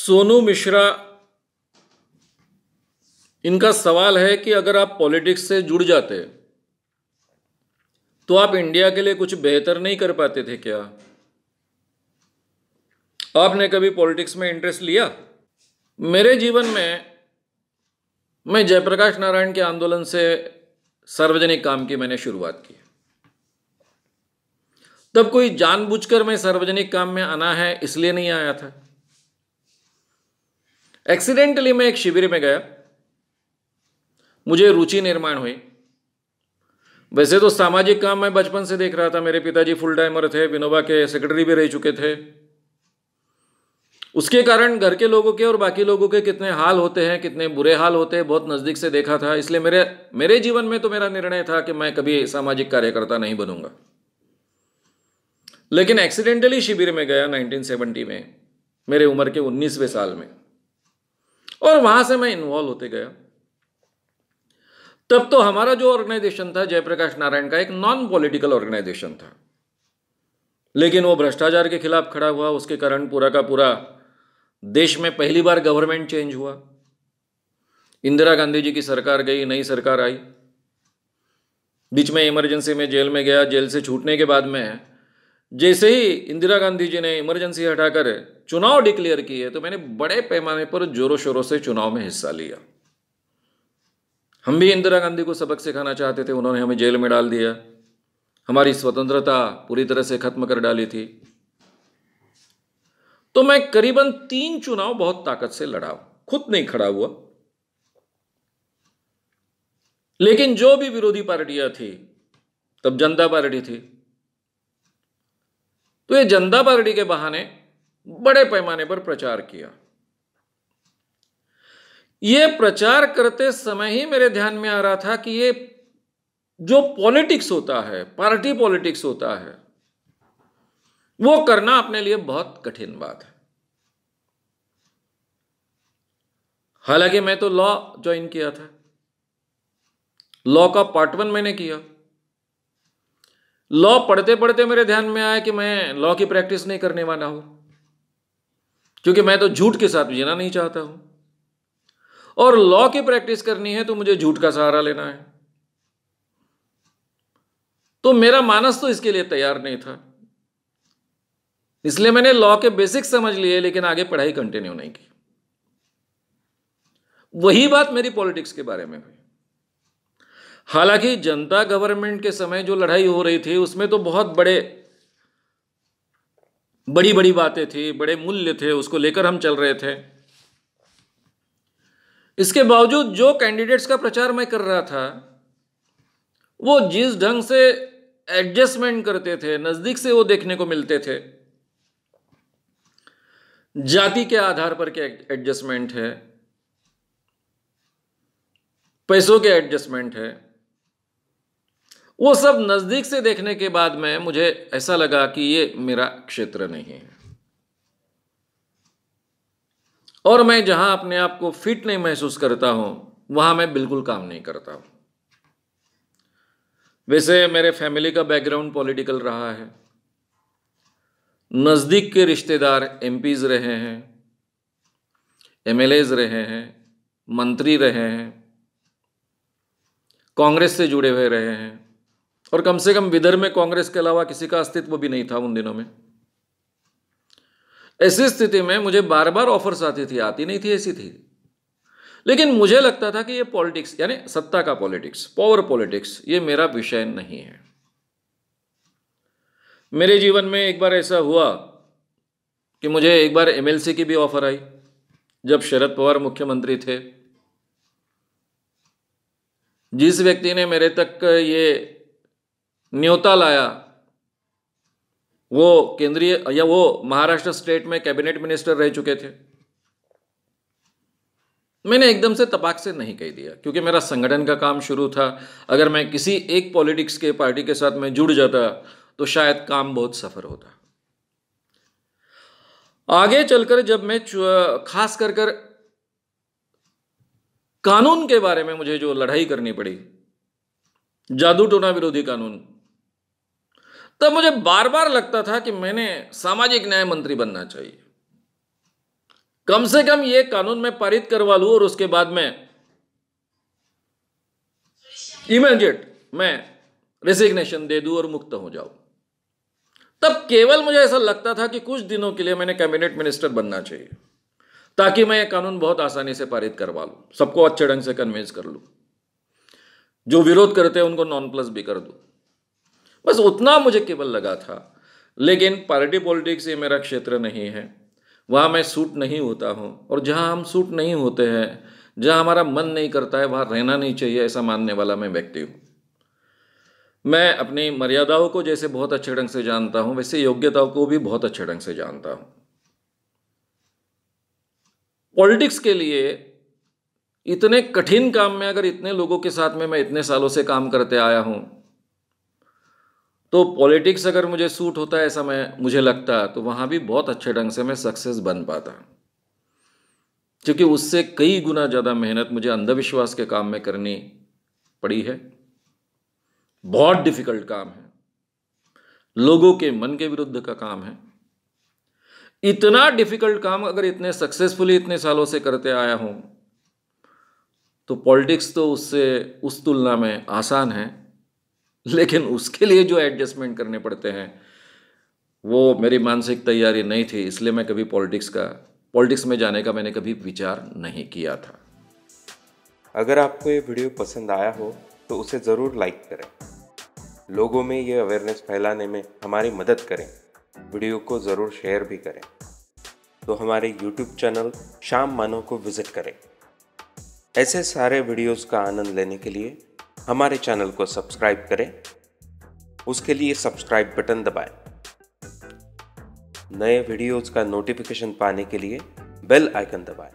सोनू मिश्रा, इनका सवाल है कि अगर आप पॉलिटिक्स से जुड़ जाते तो आप इंडिया के लिए कुछ बेहतर नहीं कर पाते थे क्या? आपने कभी पॉलिटिक्स में इंटरेस्ट लिया? मेरे जीवन में मैं जयप्रकाश नारायण के आंदोलन से सार्वजनिक काम की मैंने शुरुआत की। तब कोई जानबूझकर मैं सार्वजनिक काम में आना है इसलिए नहीं आया था। एक्सीडेंटली मैं एक शिविर में गया, मुझे रुचि निर्माण हुई। वैसे तो सामाजिक काम मैं बचपन से देख रहा था, मेरे पिताजी फुल टाइमर थे, विनोबा के सेक्रेटरी भी रह चुके थे। उसके कारण घर के लोगों के और बाकी लोगों के कितने हाल होते हैं, कितने बुरे हाल होते हैं, बहुत नज़दीक से देखा था। इसलिए मेरे जीवन में तो मेरा निर्णय था कि मैं कभी सामाजिक कार्यकर्ता नहीं बनूंगा। लेकिन एक्सीडेंटली शिविर में गया 1970 में, मेरे उम्र के 19वें साल में, और वहां से मैं इन्वॉल्व होते गया। तब तो हमारा जो ऑर्गेनाइजेशन था जयप्रकाश नारायण का, एक नॉन पॉलिटिकल ऑर्गेनाइजेशन था, लेकिन वो भ्रष्टाचार के खिलाफ खड़ा हुआ। उसके कारण पूरा का पूरा देश में पहली बार गवर्नमेंट चेंज हुआ। इंदिरा गांधी जी की सरकार गई, नई सरकार आई। बीच में इमरजेंसी में जेल में गया। जेल से छूटने के बाद में जैसे ही इंदिरा गांधी जी ने इमरजेंसी हटाकर चुनाव डिक्लेयर किए तो मैंने बड़े पैमाने पर जोरों शोरों से चुनाव में हिस्सा लिया। हम भी इंदिरा गांधी को सबक सिखाना चाहते थे, उन्होंने हमें जेल में डाल दिया, हमारी स्वतंत्रता पूरी तरह से खत्म कर डाली थी। तो मैं करीबन 3 चुनाव बहुत ताकत से लड़ा, खुद नहीं खड़ा हुआ, लेकिन जो भी विरोधी पार्टियां थी, तब जनता पार्टी थी, तो ये जनता पार्टी के बहाने बड़े पैमाने पर प्रचार किया। ये प्रचार करते समय ही मेरे ध्यान में आ रहा था कि ये जो पॉलिटिक्स होता है, पार्टी पॉलिटिक्स होता है, वो करना अपने लिए बहुत कठिन बात है। हालांकि मैं तो लॉ ज्वाइन किया था, लॉ का पार्ट 1 मैंने किया। लॉ पढ़ते पढ़ते मेरे ध्यान में आया कि मैं लॉ की प्रैक्टिस नहीं करने वाला हूं, क्योंकि मैं तो झूठ के साथ जीना नहीं चाहता हूं, और लॉ की प्रैक्टिस करनी है तो मुझे झूठ का सहारा लेना है। तो मेरा मानस तो इसके लिए तैयार नहीं था, इसलिए मैंने लॉ के बेसिक्स समझ लिए, लेकिन आगे पढ़ाई कंटिन्यू नहीं की। वही बात मेरी पॉलिटिक्स के बारे में हुई। हालांकि जनता गवर्नमेंट के समय जो लड़ाई हो रही थी उसमें तो बहुत बड़ी बड़ी बातें थी, बड़े मूल्य थे, उसको लेकर हम चल रहे थे। इसके बावजूद जो कैंडिडेट्स का प्रचार मैं कर रहा था, वो जिस ढंग से एडजस्टमेंट करते थे, नजदीक से वो देखने को मिलते थे। जाति के आधार पर के एडजस्टमेंट है, पैसों के एडजस्टमेंट है, वो सब नजदीक से देखने के बाद में मुझे ऐसा लगा कि ये मेरा क्षेत्र नहीं है, और मैं जहां अपने आप को फिट नहीं महसूस करता हूं वहां मैं बिल्कुल काम नहीं करता हूं। वैसे मेरे फैमिली का बैकग्राउंड पॉलिटिकल रहा है, नजदीक के रिश्तेदार एमपीज रहे हैं, एमएलएज रहे हैं, मंत्री रहे हैं, कांग्रेस से जुड़े हुए रहे हैं, और कम से कम विदर्भ में कांग्रेस के अलावा किसी का अस्तित्व भी नहीं था उन दिनों में। ऐसी स्थिति में मुझे बार बार ऑफर्स आती थी, आती नहीं थी, ऐसी थी। लेकिन मुझे लगता था कि ये पॉलिटिक्स, यानी सत्ता का पॉलिटिक्स, पावर पॉलिटिक्स, ये मेरा विषय नहीं है। मेरे जीवन में एक बार ऐसा हुआ कि मुझे एक बार एमएलसी की भी ऑफर आई, जब शरद पवार मुख्यमंत्री थे। जिस व्यक्ति ने मेरे तक ये न्योता लाया, वो केंद्रीय या वो महाराष्ट्र स्टेट में कैबिनेट मिनिस्टर रह चुके थे। मैंने एकदम से तपाक से नहीं कह दिया, क्योंकि मेरा संगठन का काम शुरू था। अगर मैं किसी एक पॉलिटिक्स के पार्टी के साथ में जुड़ जाता तो शायद काम बहुत सफर होता। आगे चलकर जब मैं खास कर कानून के बारे में मुझे जो लड़ाई करनी पड़ी, जादू टोना विरोधी कानून, तब मुझे बार बार लगता था कि मैंने सामाजिक न्याय मंत्री बनना चाहिए। कम से कम ये कानून मैं पारित करवा लूं और उसके बाद में इमीडिएट मैं रेजिग्नेशन दे दूं और मुक्त हो जाऊं। तब केवल मुझे ऐसा लगता था कि कुछ दिनों के लिए मैंने कैबिनेट मिनिस्टर बनना चाहिए, ताकि मैं ये कानून बहुत आसानी से पारित करवा लूं, सबको अच्छे ढंग से कन्विंस कर लूं, जो विरोध करते हैं उनको नॉन प्लस भी कर दूं। बस उतना मुझे केवल लगा था। लेकिन पार्टी पॉलिटिक्स ये मेरा क्षेत्र नहीं है, वहाँ मैं सूट नहीं होता हूँ, और जहाँ हम सूट नहीं होते हैं, जहाँ हमारा मन नहीं करता है, वहाँ रहना नहीं चाहिए, ऐसा मानने वाला मैं व्यक्ति हूँ। मैं अपनी मर्यादाओं को जैसे बहुत अच्छे ढंग से जानता हूँ, वैसे योग्यताओं को भी बहुत अच्छे ढंग से जानता हूँ। पॉलिटिक्स के लिए इतने कठिन काम में अगर इतने लोगों के साथ में मैं इतने सालों से काम करते आया हूँ, तो पॉलिटिक्स अगर मुझे सूट होता है ऐसा मुझे लगता, तो वहाँ भी बहुत अच्छे ढंग से मैं सक्सेस बन पाता, क्योंकि उससे कई गुना ज़्यादा मेहनत मुझे अंधविश्वास के काम में करनी पड़ी है। बहुत डिफिकल्ट काम है, लोगों के मन के विरुद्ध का काम है। इतना डिफिकल्ट काम अगर इतने सक्सेसफुली इतने सालों से करते आया हूँ, तो पॉलिटिक्स तो उससे उस तुलना में आसान है। लेकिन उसके लिए जो एडजस्टमेंट करने पड़ते हैं, वो मेरी मानसिक तैयारी नहीं थी, इसलिए मैं कभी पॉलिटिक्स में जाने का मैंने कभी विचार नहीं किया था। अगर आपको ये वीडियो पसंद आया हो तो उसे ज़रूर लाइक करें, लोगों में ये अवेयरनेस फैलाने में हमारी मदद करें। वीडियो को ज़रूर शेयर भी करें। तो हमारे YouTube चैनल शाम मानो को विज़िट करें। ऐसे सारे वीडियोस का आनंद लेने के लिए हमारे चैनल को सब्सक्राइब करें। उसके लिए सब्सक्राइब बटन दबाएं। नए वीडियोस का नोटिफिकेशन पाने के लिए बेल आइकन दबाएं।